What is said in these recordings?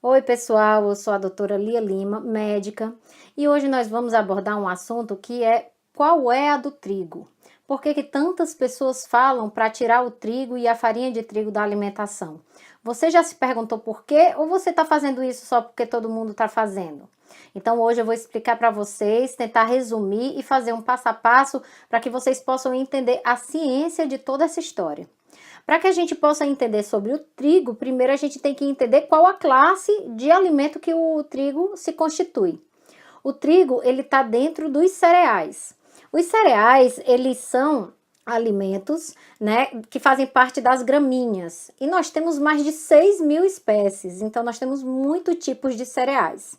Oi, pessoal, eu sou a doutora Lia Lima, médica, e hoje nós vamos abordar um assunto que é qual é a do trigo? Por que que tantas pessoas falam para tirar o trigo e a farinha de trigo da alimentação? Você já se perguntou por quê ou você está fazendo isso só porque todo mundo está fazendo? Então hoje eu vou explicar para vocês, tentar resumir e fazer um passo a passo para que vocês possam entender a ciência de toda essa história. Para que a gente possa entender sobre o trigo, primeiro a gente tem que entender qual a classe de alimento que o trigo se constitui. O trigo, ele está dentro dos cereais. Os cereais, eles são alimentos, né, que fazem parte das gramíneas. E nós temos mais de 6.000 espécies, então nós temos muitos tipos de cereais.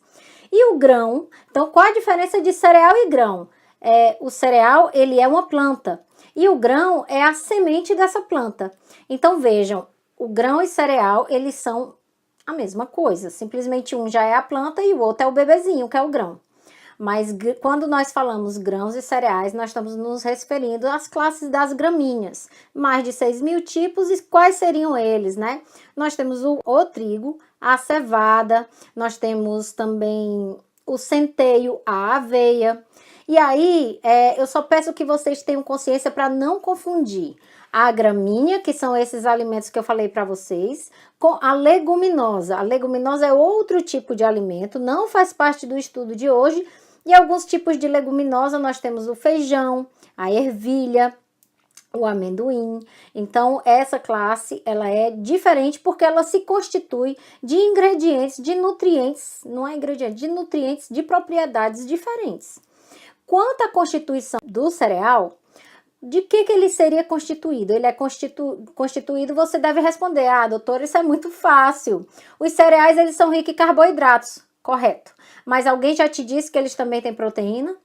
E o grão, então qual a diferença de cereal e grão? O cereal, ele é uma planta. E o grão é a semente dessa planta. Então vejam, o grão e cereal, eles são a mesma coisa. Simplesmente um já é a planta e o outro é o bebezinho, que é o grão. Mas quando nós falamos grãos e cereais, nós estamos nos referindo às classes das gramíneas. Mais de 6.000 tipos, e quais seriam eles, né? Nós temos o trigo, a cevada, nós temos também o centeio, a aveia. E aí, eu só peço que vocês tenham consciência para não confundir a gramínea, que são esses alimentos que eu falei para vocês, com a leguminosa. A leguminosa é outro tipo de alimento, não faz parte do estudo de hoje. E alguns tipos de leguminosa, nós temos o feijão, a ervilha, o amendoim. Então, essa classe, ela é diferente porque ela se constitui de ingredientes, de nutrientes, não é ingrediente, de nutrientes de propriedades diferentes. Quanto à constituição do cereal, de que ele seria constituído? Ele é constituído, você deve responder, doutora, isso é muito fácil. Os cereais, eles são ricos em carboidratos, correto. Mas alguém já te disse que eles também têm proteína?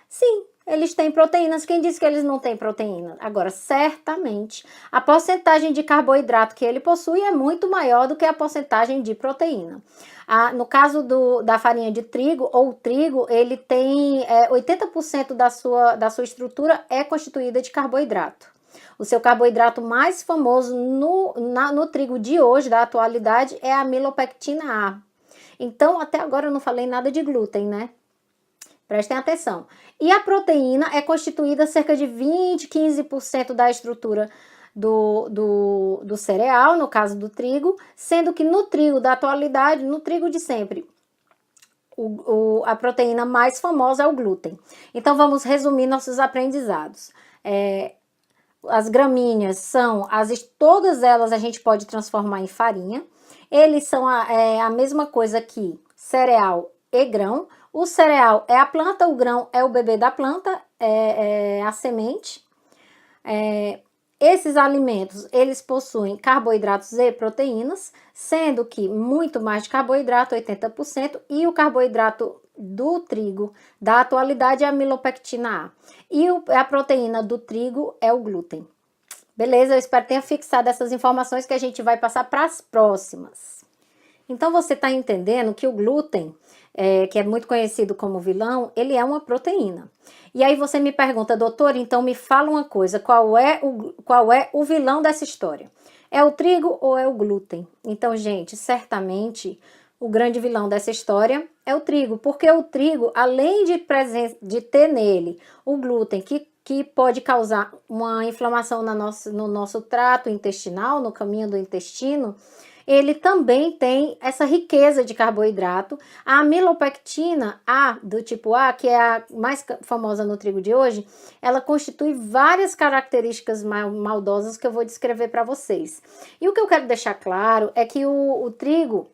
Sim, eles têm proteínas. Quem disse que eles não têm proteína? Agora, certamente, a porcentagem de carboidrato que ele possui é muito maior do que a porcentagem de proteína. No caso da farinha de trigo ou trigo, ele tem 80% da sua estrutura é constituída de carboidrato. O seu carboidrato mais famoso no trigo de hoje, da atualidade, é a amilopectina A. Então, até agora eu não falei nada de glúten, né? Prestem atenção. E a proteína é constituída cerca de 15% da estrutura do cereal, no caso do trigo, sendo que no trigo da atualidade, no trigo de sempre, a proteína mais famosa é o glúten. Então, vamos resumir nossos aprendizados. As gramíneas são, todas elas a gente pode transformar em farinha. Eles são a mesma coisa que cereal e grão. O cereal é a planta, o grão é o bebê da planta, é a semente. Esses alimentos, eles possuem carboidratos e proteínas, sendo que muito mais de carboidrato, 80%, e o carboidrato do trigo da atualidade é a amilopectina A. E a proteína do trigo é o glúten. Beleza? Eu espero que tenha fixado essas informações que a gente vai passar para as próximas. Então, você está entendendo que o glúten, que é muito conhecido como vilão, ele é uma proteína. E aí você me pergunta, doutor, então me fala uma coisa, qual é o vilão dessa história? É o trigo ou é o glúten? Então, gente, certamente o grande vilão dessa história é o trigo, porque o trigo, além de ter nele o glúten, que pode causar uma inflamação no nosso trato intestinal, no caminho do intestino, ele também tem essa riqueza de carboidrato. A amilopectina A, do tipo A, que é a mais famosa no trigo de hoje, ela constitui várias características maldosas que eu vou descrever para vocês. E o que eu quero deixar claro é que o trigo,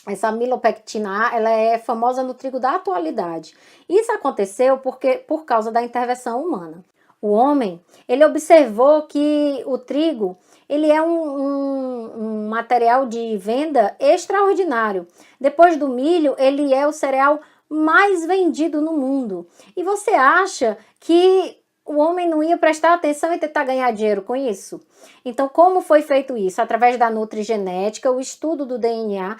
essa amilopectina A, ela é famosa no trigo da atualidade. Isso aconteceu por causa da intervenção humana. O homem, ele observou que o trigo, ele é um material de venda extraordinário. Depois do milho, ele é o cereal mais vendido no mundo. E você acha que o homem não ia prestar atenção e tentar ganhar dinheiro com isso? Então, como foi feito isso? Através da nutrigenética, o estudo do DNA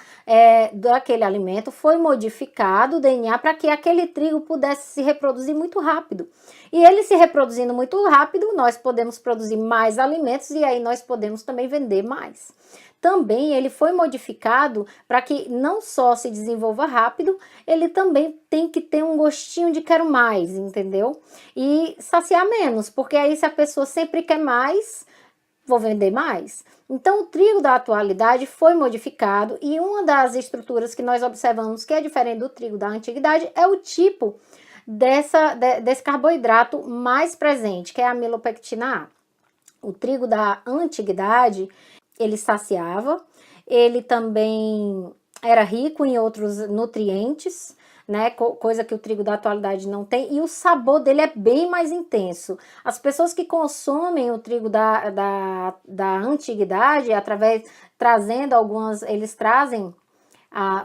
daquele alimento, foi modificado o DNA para que aquele trigo pudesse se reproduzir muito rápido. E ele se reproduzindo muito rápido, nós podemos produzir mais alimentos e aí nós podemos também vender mais. também ele foi modificado para que não só se desenvolva rápido, ele também tem que ter um gostinho de quero mais, entendeu? E saciar menos, porque aí se a pessoa sempre quer mais, vou vender mais. Então o trigo da atualidade foi modificado e uma das estruturas que nós observamos que é diferente do trigo da antiguidade é o tipo desse carboidrato mais presente, que é a amilopectina A. O trigo da antiguidade, ele saciava, ele também era rico em outros nutrientes, né, coisa que o trigo da atualidade não tem, e o sabor dele é bem mais intenso. As pessoas que consomem o trigo da antiguidade, trazendo algumas, eles trazem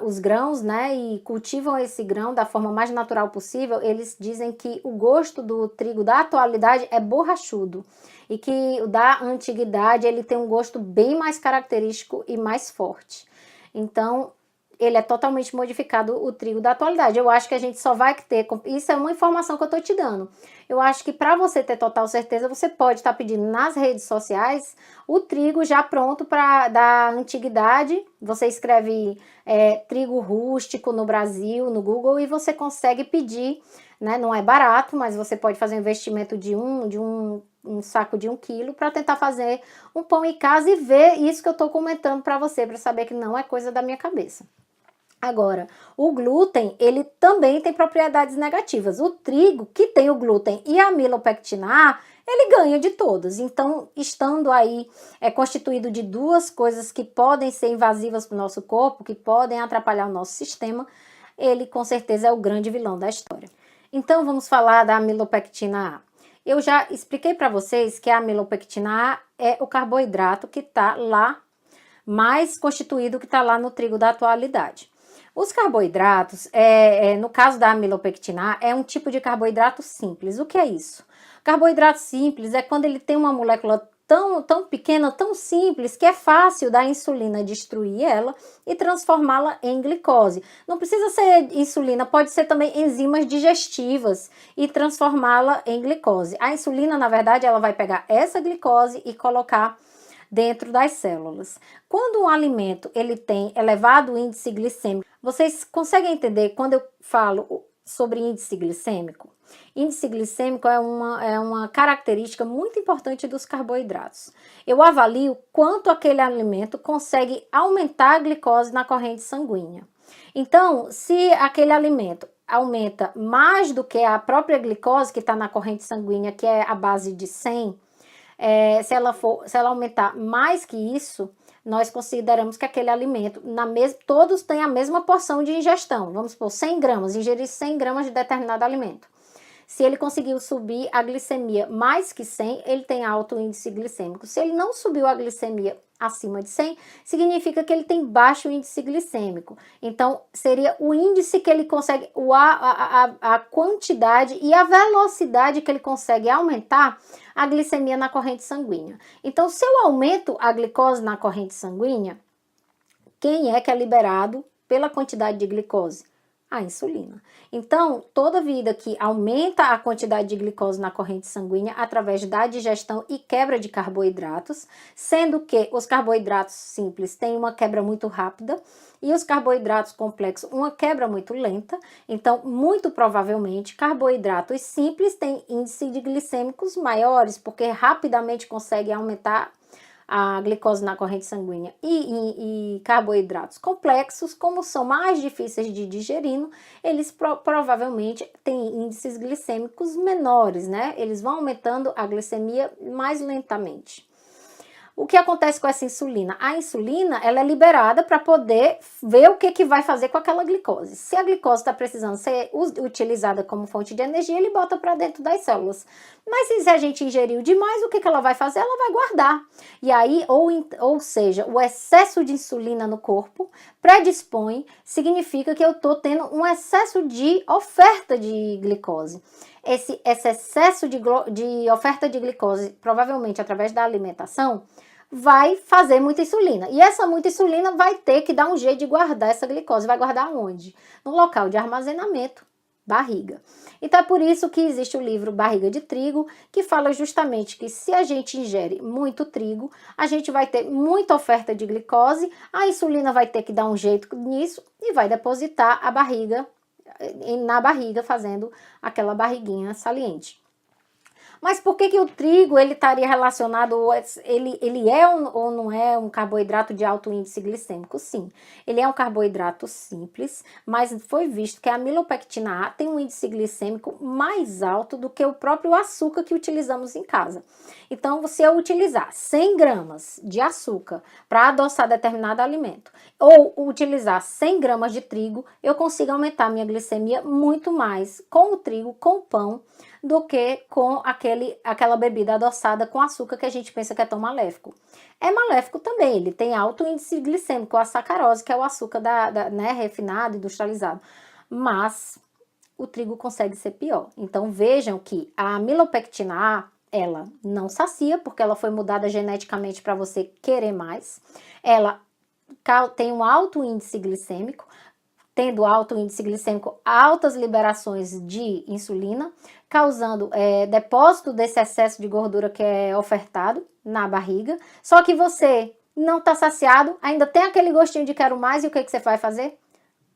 os grãos, né, e cultivam esse grão da forma mais natural possível, eles dizem que o gosto do trigo da atualidade é borrachudo e que o da antiguidade ele tem um gosto bem mais característico e mais forte. Então, ele é totalmente modificado, o trigo da atualidade. Eu acho que a gente só vai ter, isso é uma informação que eu tô te dando. Eu acho que para você ter total certeza, você pode estar pedindo nas redes sociais o trigo já pronto para da antiguidade. Você escreve trigo rústico no Brasil, no Google, e você consegue pedir, né? Não é barato, mas você pode fazer um investimento de um saco de 1 quilo para tentar fazer um pão em casa e ver isso que eu estou comentando para você, para saber que não é coisa da minha cabeça. Agora, o glúten, ele também tem propriedades negativas. O trigo, que tem o glúten e a amilopectina A, ele ganha de todas. Então, estando aí constituído de duas coisas que podem ser invasivas para o nosso corpo, que podem atrapalhar o nosso sistema, ele com certeza é o grande vilão da história. Então, vamos falar da amilopectina A. Eu já expliquei para vocês que a amilopectina A é o carboidrato que está lá, mais constituído que está lá no trigo da atualidade. Os carboidratos, no caso da amilopectina A, é um tipo de carboidrato simples. O que é isso? Carboidrato simples é quando ele tem uma molécula tão pequena, tão simples, que é fácil da insulina destruir ela e transformá-la em glicose. Não precisa ser insulina, pode ser também enzimas digestivas e transformá-la em glicose. A insulina, na verdade, ela vai pegar essa glicose e colocar dentro das células. Quando um alimento ele tem elevado índice glicêmico, vocês conseguem entender quando eu falo sobre índice glicêmico? Índice glicêmico é uma característica muito importante dos carboidratos. Eu avalio quanto aquele alimento consegue aumentar a glicose na corrente sanguínea. Então, se aquele alimento aumenta mais do que a própria glicose que está na corrente sanguínea, que é a base de 100, se ela aumentar mais que isso, nós consideramos que aquele alimento, todos têm a mesma porção de ingestão. Vamos supor, 100 gramas, ingerir 100 gramas de determinado alimento. Se ele conseguiu subir a glicemia mais que 100, ele tem alto índice glicêmico. Se ele não subiu a glicemia acima de 100, significa que ele tem baixo índice glicêmico. Então, seria o índice que ele consegue, a quantidade e a velocidade que ele consegue aumentar a glicemia na corrente sanguínea. Então, se eu aumento a glicose na corrente sanguínea, quem é que é liberado pela quantidade de glicose? A insulina. Então, toda vida que aumenta a quantidade de glicose na corrente sanguínea através da digestão e quebra de carboidratos, sendo que os carboidratos simples têm uma quebra muito rápida e os carboidratos complexos uma quebra muito lenta, então, muito provavelmente, carboidratos simples têm índice de glicêmicos maiores, porque rapidamente conseguem aumentar a glicose na corrente sanguínea e carboidratos complexos, como são mais difíceis de digerir, eles provavelmente têm índices glicêmicos menores, né? Eles vão aumentando a glicemia mais lentamente. O que acontece com essa insulina? A insulina, ela é liberada para poder ver o que vai fazer com aquela glicose. Se a glicose está precisando ser utilizada como fonte de energia, ele bota para dentro das células. Mas se a gente ingeriu demais, o que ela vai fazer? Ela vai guardar. E aí, ou seja, o excesso de insulina no corpo predispõe, significa que eu estou tendo um excesso de oferta de glicose. Esse excesso de oferta de glicose, provavelmente através da alimentação, vai fazer muita insulina. E essa muita insulina vai ter que dar um jeito de guardar essa glicose. Vai guardar onde? No local de armazenamento barriga. Então é por isso que existe o livro Barriga de Trigo, que fala justamente que se a gente ingere muito trigo, a gente vai ter muita oferta de glicose, a insulina vai ter que dar um jeito nisso e vai depositar a barriga na barriga, fazendo aquela barriguinha saliente. Mas por que o trigo ele estaria relacionado, ele é ou não é um carboidrato de alto índice glicêmico? Sim, ele é um carboidrato simples, mas foi visto que a amilopectina A tem um índice glicêmico mais alto do que o próprio açúcar que utilizamos em casa. Então, se eu utilizar 100 gramas de açúcar para adoçar determinado alimento, ou utilizar 100 gramas de trigo, eu consigo aumentar minha glicemia muito mais com o trigo, com o pão, do que com aquela bebida adoçada com açúcar que a gente pensa que é tão maléfico. É maléfico também, ele tem alto índice glicêmico, a sacarose, que é o açúcar né, refinado, industrializado. Mas o trigo consegue ser pior. Então vejam que a amilopectina A, ela não sacia, porque ela foi mudada geneticamente para você querer mais. Ela tem um alto índice glicêmico, tendo alto índice glicêmico, altas liberações de insulina, causando depósito desse excesso de gordura que é ofertado na barriga. Só que você não está saciado, ainda tem aquele gostinho de quero mais, e o que você vai fazer?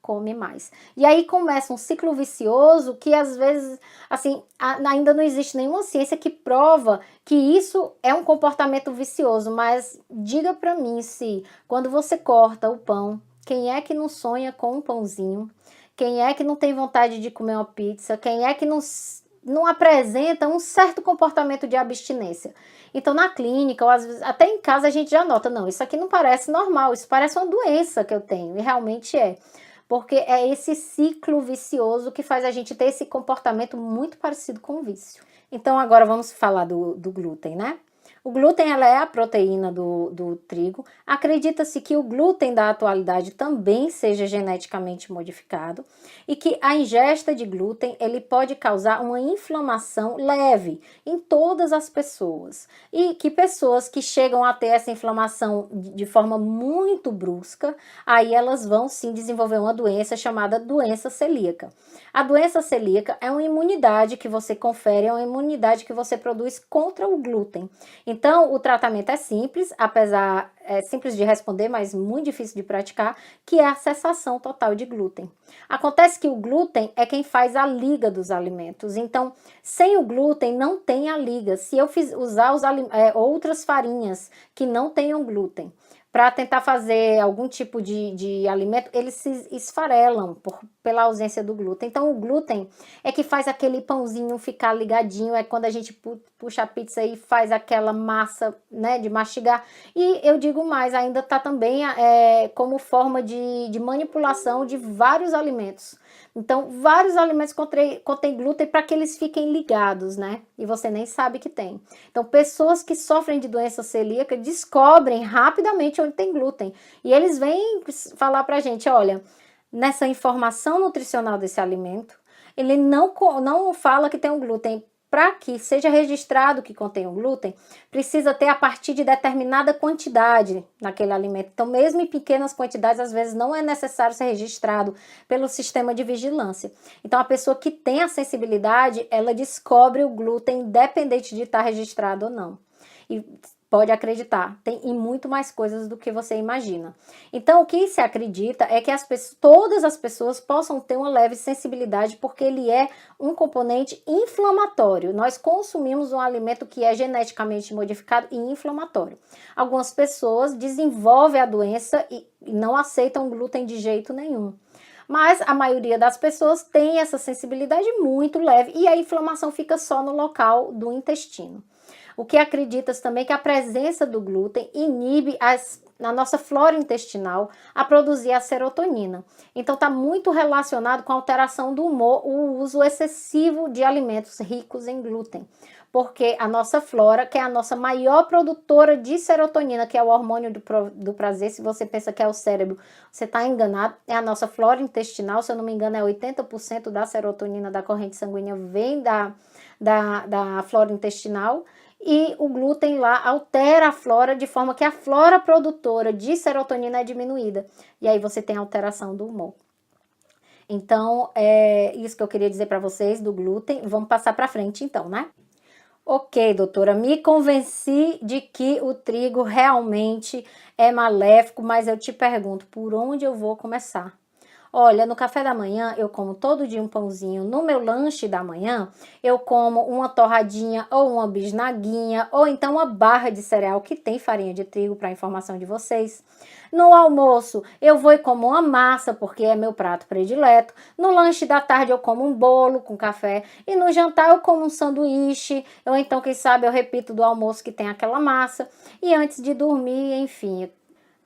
Come mais. E aí começa um ciclo vicioso que às vezes, assim, ainda não existe nenhuma ciência que prova que isso é um comportamento vicioso, mas diga pra mim se quando você corta o pão, quem é que não sonha com um pãozinho? Quem é que não tem vontade de comer uma pizza? Quem é que não apresenta um certo comportamento de abstinência? Então, na clínica, ou às vezes, até em casa, a gente já nota, não, isso aqui não parece normal, isso parece uma doença que eu tenho, e realmente é. Porque é esse ciclo vicioso que faz a gente ter esse comportamento muito parecido com o vício. Então, agora vamos falar do glúten, né? O glúten ela é a proteína do trigo. Acredita-se que o glúten da atualidade também seja geneticamente modificado e que a ingesta de glúten ele pode causar uma inflamação leve em todas as pessoas. E que pessoas que chegam a ter essa inflamação de forma muito brusca, aí elas vão sim desenvolver uma doença chamada doença celíaca. A doença celíaca é uma imunidade que você confere, é uma imunidade que você produz contra o glúten. Então, o tratamento é simples, apesar simples de responder, mas muito difícil de praticar, que é a cessação total de glúten. Acontece que o glúten é quem faz a liga dos alimentos. Então, sem o glúten não tem a liga. Se eu usar outras farinhas que não tenham glúten, para tentar fazer algum tipo de alimento, eles se esfarelam pela ausência do glúten. Então, o glúten é que faz aquele pãozinho ficar ligadinho, é quando a gente puxa a pizza e faz aquela massa, né, de mastigar. E eu digo mais, ainda está também como forma de manipulação de vários alimentos. Então, vários alimentos contêm glúten para que eles fiquem ligados, né? E você nem sabe que tem. Então, pessoas que sofrem de doença celíaca descobrem rapidamente onde tem glúten. E eles vêm falar pra gente, olha, nessa informação nutricional desse alimento, ele não fala que tem um glúten. Para que seja registrado que contém o glúten, precisa ter a partir de determinada quantidade naquele alimento. Então, mesmo em pequenas quantidades, às vezes não é necessário ser registrado pelo sistema de vigilância. Então, a pessoa que tem a sensibilidade, ela descobre o glúten independente de estar registrado ou não. E pode acreditar, tem em muito mais coisas do que você imagina. Então, o que se acredita é que todas as pessoas possam ter uma leve sensibilidade, porque ele é um componente inflamatório. Nós consumimos um alimento que é geneticamente modificado e inflamatório. Algumas pessoas desenvolvem a doença e não aceitam glúten de jeito nenhum. Mas a maioria das pessoas tem essa sensibilidade muito leve e a inflamação fica só no local do intestino. O que acredita-se também que a presença do glúten inibe na nossa flora intestinal a produzir a serotonina. Então está muito relacionado com a alteração do humor, o uso excessivo de alimentos ricos em glúten. Porque a nossa flora, que é a nossa maior produtora de serotonina, que é o hormônio do prazer, se você pensa que é o cérebro, você está enganado, é a nossa flora intestinal, se eu não me engano é 80% da serotonina da corrente sanguínea vem da flora intestinal. E o glúten lá altera a flora de forma que a flora produtora de serotonina é diminuída. E aí você tem alteração do humor. Então, é isso que eu queria dizer para vocês do glúten. Vamos passar para frente então, né? Ok, doutora, me convenci de que o trigo realmente é maléfico, mas eu te pergunto, por onde eu vou começar? Olha, no café da manhã eu como todo dia um pãozinho. No meu lanche da manhã eu como uma torradinha ou uma bisnaguinha ou então uma barra de cereal que tem farinha de trigo, para informação de vocês. No almoço eu vou e como uma massa porque é meu prato predileto. No lanche da tarde eu como um bolo com café e no jantar eu como um sanduíche. Ou então, quem sabe, eu repito do almoço que tem aquela massa. E antes de dormir, enfim,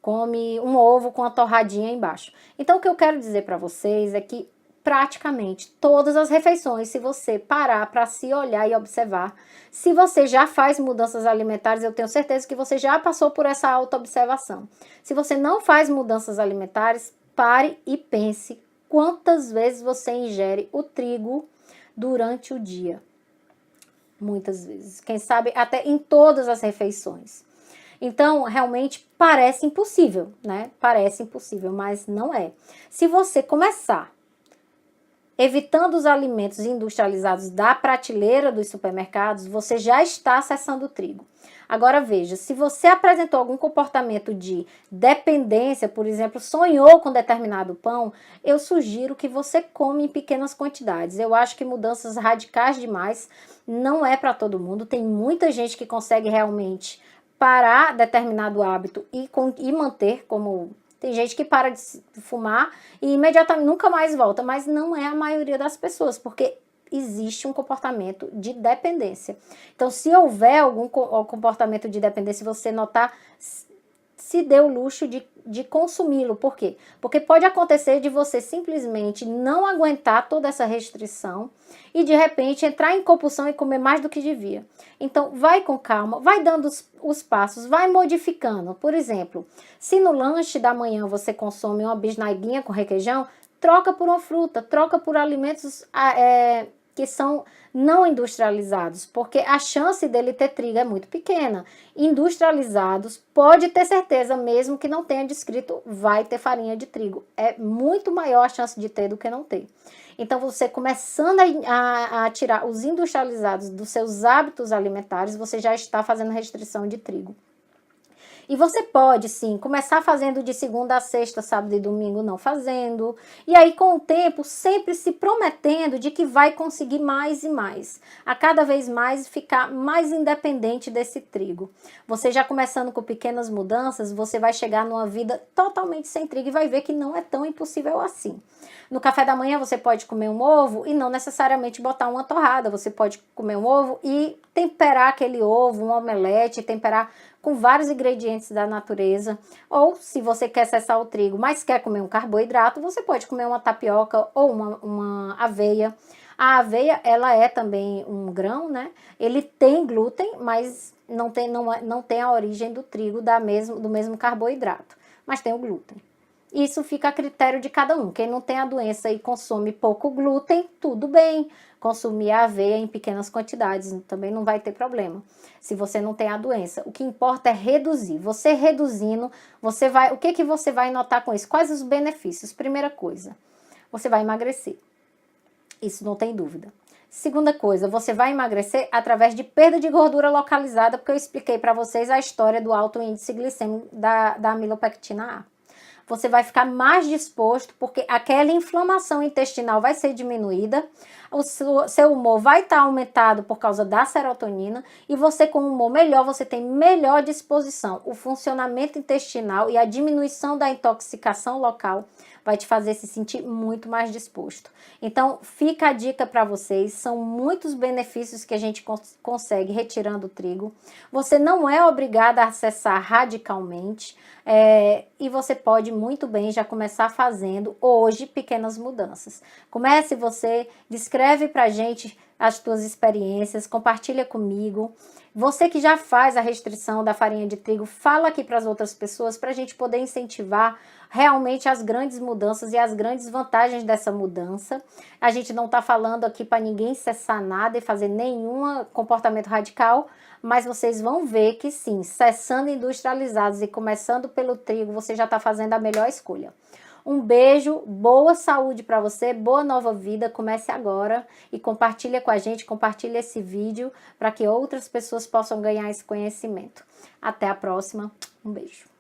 come um ovo com a torradinha embaixo. Então, o que eu quero dizer para vocês é que praticamente todas as refeições, se você parar para se olhar e observar, se você já faz mudanças alimentares, eu tenho certeza que você já passou por essa autoobservação. Se você não faz mudanças alimentares, pare e pense quantas vezes você ingere o trigo durante o dia. Muitas vezes. Quem sabe até em todas as refeições. Então, realmente parece impossível, né? Parece impossível, mas não é. Se você começar evitando os alimentos industrializados da prateleira dos supermercados, você já está acessando o trigo. Agora veja, se você apresentou algum comportamento de dependência, por exemplo, sonhou com determinado pão, eu sugiro que você come em pequenas quantidades. Eu acho que mudanças radicais demais não é para todo mundo. Tem muita gente que consegue realmente parar determinado hábito e manter, como tem gente que para de fumar e imediatamente nunca mais volta, mas não é a maioria das pessoas, porque existe um comportamento de dependência. Então, se houver algum comportamento de dependência, você notar, se dê o luxo de consumi-lo. Por quê? Porque pode acontecer de você simplesmente não aguentar toda essa restrição e de repente entrar em compulsão e comer mais do que devia. Então, vai com calma, vai dando os passos, vai modificando. Por exemplo, se no lanche da manhã você consome uma bisnaguinha com requeijão, troca por uma fruta, troca por alimentos que são não industrializados, porque a chance dele ter trigo é muito pequena. Industrializados, pode ter certeza, mesmo que não tenha descrito, vai ter farinha de trigo. É muito maior a chance de ter do que não ter. Então, você começando a tirar os industrializados dos seus hábitos alimentares, você já está fazendo restrição de trigo. E você pode, sim, começar fazendo de segunda a sexta, sábado e domingo não fazendo. E aí, com o tempo, sempre se prometendo de que vai conseguir mais e mais. A cada vez mais ficar mais independente desse trigo. Você já começando com pequenas mudanças, você vai chegar numa vida totalmente sem trigo e vai ver que não é tão impossível assim. No café da manhã você pode comer um ovo e não necessariamente botar uma torrada. Você pode comer um ovo e temperar aquele ovo, um omelete, temperar com vários ingredientes da natureza. Ou se você quer cessar o trigo, mas quer comer um carboidrato, você pode comer uma tapioca ou uma aveia. A aveia, ela é também um grão, né? Ele tem glúten, mas não tem a origem do trigo do mesmo carboidrato, mas tem o glúten. Isso fica a critério de cada um. Quem não tem a doença e consome pouco glúten, tudo bem. Consumir a aveia em pequenas quantidades também não vai ter problema. Se você não tem a doença, o que importa é reduzir. Você reduzindo, o que você vai notar com isso? Quais os benefícios? Primeira coisa, você vai emagrecer. Isso não tem dúvida. Segunda coisa, você vai emagrecer através de perda de gordura localizada, porque eu expliquei para vocês a história do alto índice glicêmico da amilopectina A. Você vai ficar mais disposto, porque aquela inflamação intestinal vai ser diminuída, o seu humor vai estar aumentado por causa da serotonina, e você com um humor melhor, você tem melhor disposição. O funcionamento intestinal e a diminuição da intoxicação local vai te fazer se sentir muito mais disposto. Então, fica a dica para vocês, são muitos benefícios que a gente consegue retirando o trigo. Você não é obrigada a acessar radicalmente, e você pode muito bem já começar fazendo hoje pequenas mudanças. Comece você, descreve pra gente as tuas experiências, compartilha comigo. Você que já faz a restrição da farinha de trigo, fala aqui para as outras pessoas para a gente poder incentivar realmente as grandes mudanças e as grandes vantagens dessa mudança. A gente não está falando aqui para ninguém cessar nada e fazer nenhum comportamento radical, mas vocês vão ver que sim, cessando industrializados e começando pelo trigo, você já está fazendo a melhor escolha. Um beijo, boa saúde para você, boa nova vida. Comece agora e compartilha com a gente, compartilha esse vídeo para que outras pessoas possam ganhar esse conhecimento. Até a próxima, um beijo.